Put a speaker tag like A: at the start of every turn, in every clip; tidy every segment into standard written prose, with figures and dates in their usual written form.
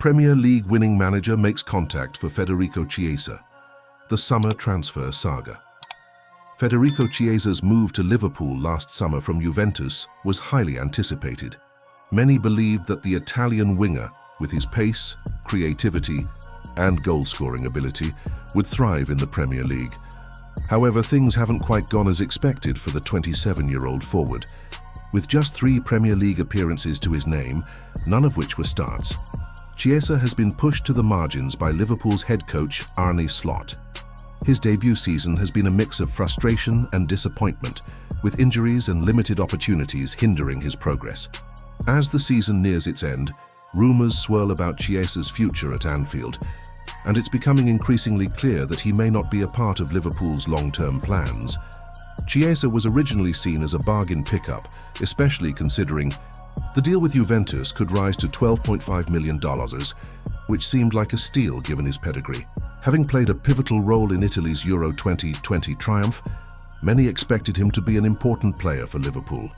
A: Premier League winning manager makes contact for Federico Chiesa. The summer transfer saga. Federico Chiesa's move to Liverpool last summer from Juventus was highly anticipated. Many believed that the Italian winger, with his pace, creativity, and goal-scoring ability, would thrive in the Premier League. However, things haven't quite gone as expected for the 27-year-old forward. With just 3 Premier League appearances to his name, none of which were starts, Chiesa has been pushed to the margins by Liverpool's head coach Arne Slot. His debut season has been a mix of frustration and disappointment, with injuries and limited opportunities hindering his progress. As the season nears its end, rumours swirl about Chiesa's future at Anfield, and it's becoming increasingly clear that he may not be a part of Liverpool's long-term plans. Chiesa was originally seen as a bargain pickup, especially considering the deal with Juventus could rise to $12.5 million, which seemed like a steal given his pedigree. Having played a pivotal role in Italy's Euro 2020 triumph, many expected him to be an important player for Liverpool.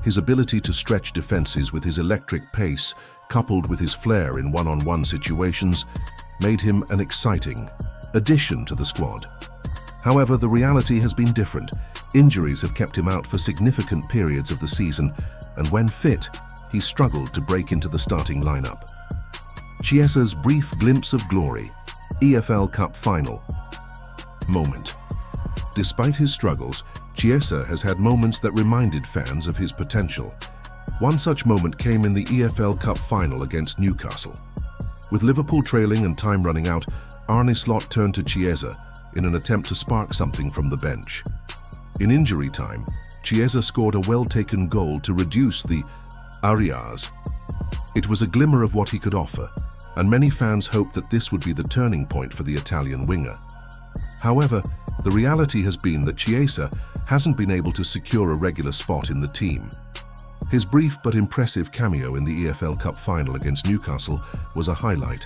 A: His ability to stretch defences with his electric pace, coupled with his flair in one-on-one situations, made him an exciting addition to the squad. However, the reality has been different. Injuries have kept him out for significant periods of the season, and when fit, he struggled to break into the starting lineup. Chiesa's brief glimpse of glory, EFL Cup final moment. Despite his struggles, Chiesa has had moments that reminded fans of his potential. One such moment came in the EFL Cup final against Newcastle. With Liverpool trailing and time running out, Arne Slot turned to Chiesa in an attempt to spark something from the bench. In injury time, Chiesa scored a well-taken goal to reduce the arrears. It was a glimmer of what he could offer, and many fans hoped that this would be the turning point for the Italian winger. However, the reality has been that Chiesa hasn't been able to secure a regular spot in the team. His brief but impressive cameo in the EFL Cup final against Newcastle was a highlight,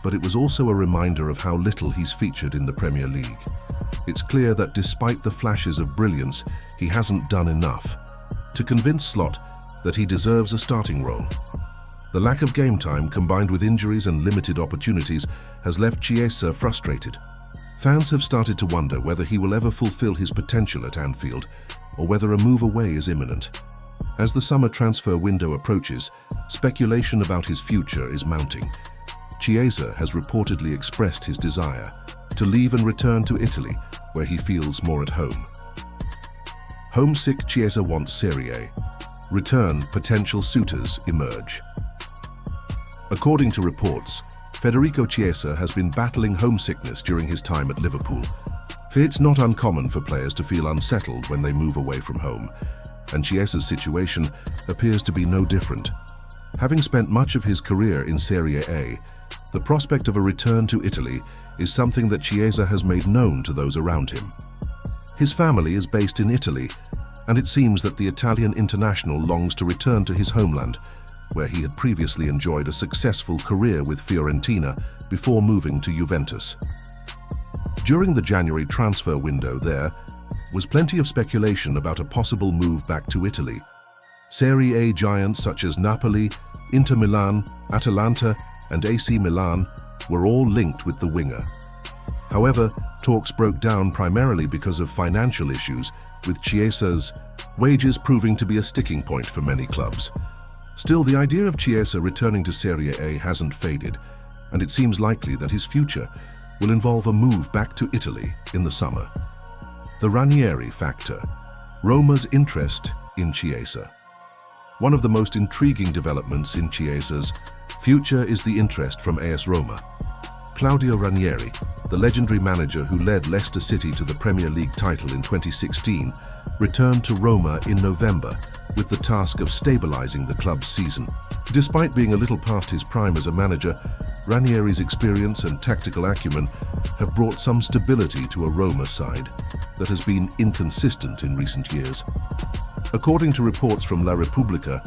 A: but it was also a reminder of how little he's featured in the Premier League. It's clear that despite the flashes of brilliance, he hasn't done enough to convince Slot that he deserves a starting role. The lack of game time combined with injuries and limited opportunities has left Chiesa frustrated. Fans have started to wonder whether he will ever fulfill his potential at Anfield or whether a move away is imminent. As the summer transfer window approaches, speculation about his future is mounting. Chiesa has reportedly expressed his desire to leave and return to Italy, where he feels more at home. Homesick Chiesa wants Serie A. Return potential suitors emerge. According to reports, Federico Chiesa has been battling homesickness during his time at Liverpool. It's not uncommon for players to feel unsettled when they move away from home, and Chiesa's situation appears to be no different. Having spent much of his career in Serie A, the prospect of a return to Italy is something that Chiesa has made known to those around him. His family is based in Italy, and it seems that the Italian international longs to return to his homeland, where he had previously enjoyed a successful career with Fiorentina before moving to Juventus. During the January transfer window, there was plenty of speculation about a possible move back to Italy. Serie A giants such as Napoli, Inter Milan, Atalanta, and AC Milan were all linked with the winger. However, talks broke down primarily because of financial issues, with Chiesa's wages proving to be a sticking point for many clubs. Still, the idea of Chiesa returning to Serie A hasn't faded, and it seems likely that his future will involve a move back to Italy in the summer. The Ranieri factor. Roma's interest in Chiesa. One of the most intriguing developments in Chiesa's future is the interest from AS Roma. Claudio Ranieri, the legendary manager who led Leicester City to the Premier League title in 2016, returned to Roma in November with the task of stabilizing the club's season. Despite being a little past his prime as a manager, Ranieri's experience and tactical acumen have brought some stability to a Roma side that has been inconsistent in recent years. According to reports from La Repubblica,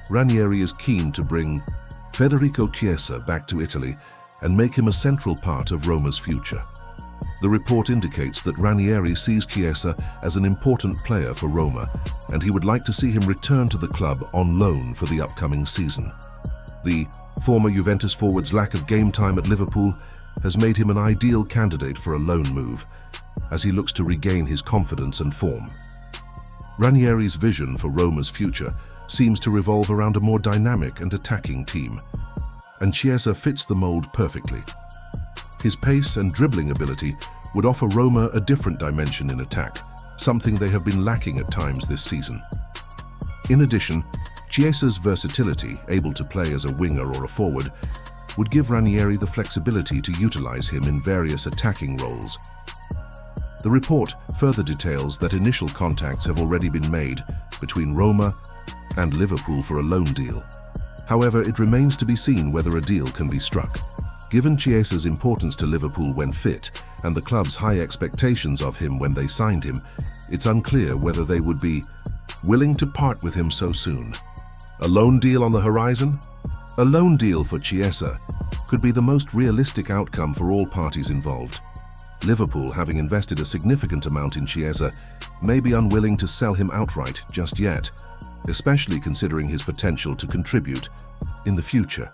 A: Ranieri is keen to bring Federico Chiesa back to Italy and make him a central part of Roma's future. The report indicates that Ranieri sees Chiesa as an important player for Roma, and he would like to see him return to the club on loan for the upcoming season. The former Juventus forward's lack of game time at Liverpool has made him an ideal candidate for a loan move, as he looks to regain his confidence and form. Ranieri's vision for Roma's future seems to revolve around a more dynamic and attacking team, and Chiesa fits the mold perfectly. His pace and dribbling ability would offer Roma a different dimension in attack, something they have been lacking at times this season. In addition, Chiesa's versatility, able to play as a winger or a forward, would give Ranieri the flexibility to utilize him in various attacking roles. The report further details that initial contacts have already been made between Roma and Liverpool for a loan deal. However, it remains to be seen whether a deal can be struck. Given Chiesa's importance to Liverpool when fit and the club's high expectations of him when they signed him, it's unclear whether they would be willing to part with him so soon. A loan deal on the horizon? A loan deal for Chiesa could be the most realistic outcome for all parties involved. Liverpool, having invested a significant amount in Chiesa, may be unwilling to sell him outright just yet, especially considering his potential to contribute in the future.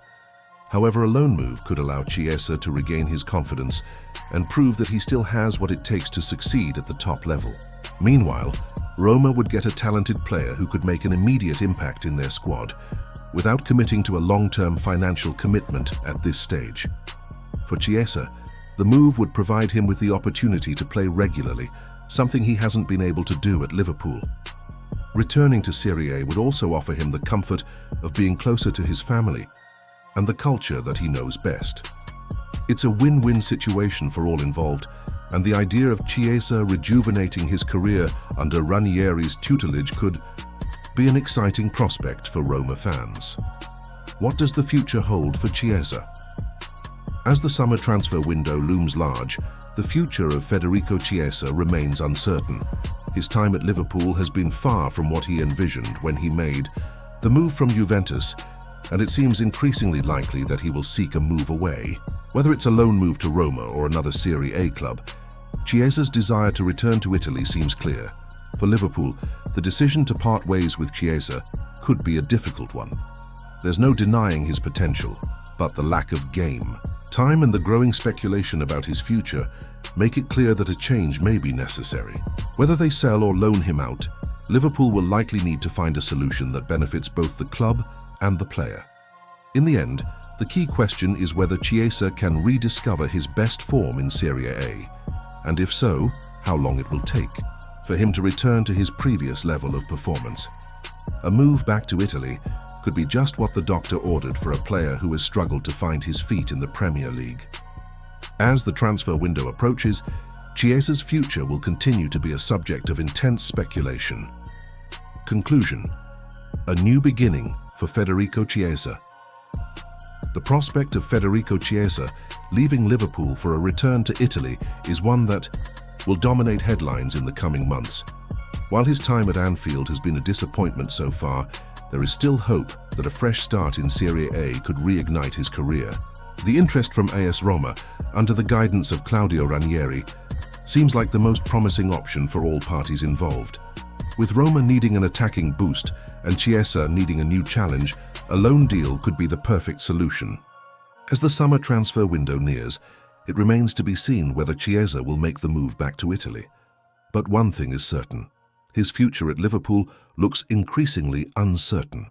A: However, a loan move could allow Chiesa to regain his confidence and prove that he still has what it takes to succeed at the top level. Meanwhile, Roma would get a talented player who could make an immediate impact in their squad, without committing to a long-term financial commitment at this stage. For Chiesa, the move would provide him with the opportunity to play regularly, something he hasn't been able to do at Liverpool. Returning to Serie A would also offer him the comfort of being closer to his family and the culture that he knows best. It's a win-win situation for all involved, and the idea of Chiesa rejuvenating his career under Ranieri's tutelage could be an exciting prospect for Roma fans. What does the future hold for Chiesa? As the summer transfer window looms large, the future of Federico Chiesa remains uncertain. His time at Liverpool has been far from what he envisioned when he made the move from Juventus, and it seems increasingly likely that he will seek a move away. Whether it's a loan move to Roma or another Serie A club, Chiesa's desire to return to Italy seems clear. For Liverpool, the decision to part ways with Chiesa could be a difficult one. There's no denying his potential, but the lack of game, time and the growing speculation about his future make it clear that a change may be necessary. Whether they sell or loan him out, Liverpool will likely need to find a solution that benefits both the club and the player. In the end, the key question is whether Chiesa can rediscover his best form in Serie A, and if so, how long it will take for him to return to his previous level of performance. A move back to Italy could be just what the doctor ordered for a player who has struggled to find his feet in the Premier League. As the transfer window approaches, Chiesa's future will continue to be a subject of intense speculation. Conclusion: a new beginning for Federico Chiesa. The prospect of Federico Chiesa leaving Liverpool for a return to Italy is one that will dominate headlines in the coming months. While his time at Anfield has been a disappointment so far, there is still hope that a fresh start in Serie A could reignite his career. The interest from AS Roma, under the guidance of Claudio Ranieri, seems like the most promising option for all parties involved. With Roma needing an attacking boost and Chiesa needing a new challenge, a loan deal could be the perfect solution. As the summer transfer window nears, it remains to be seen whether Chiesa will make the move back to Italy. But one thing is certain: his future at Liverpool looks increasingly uncertain.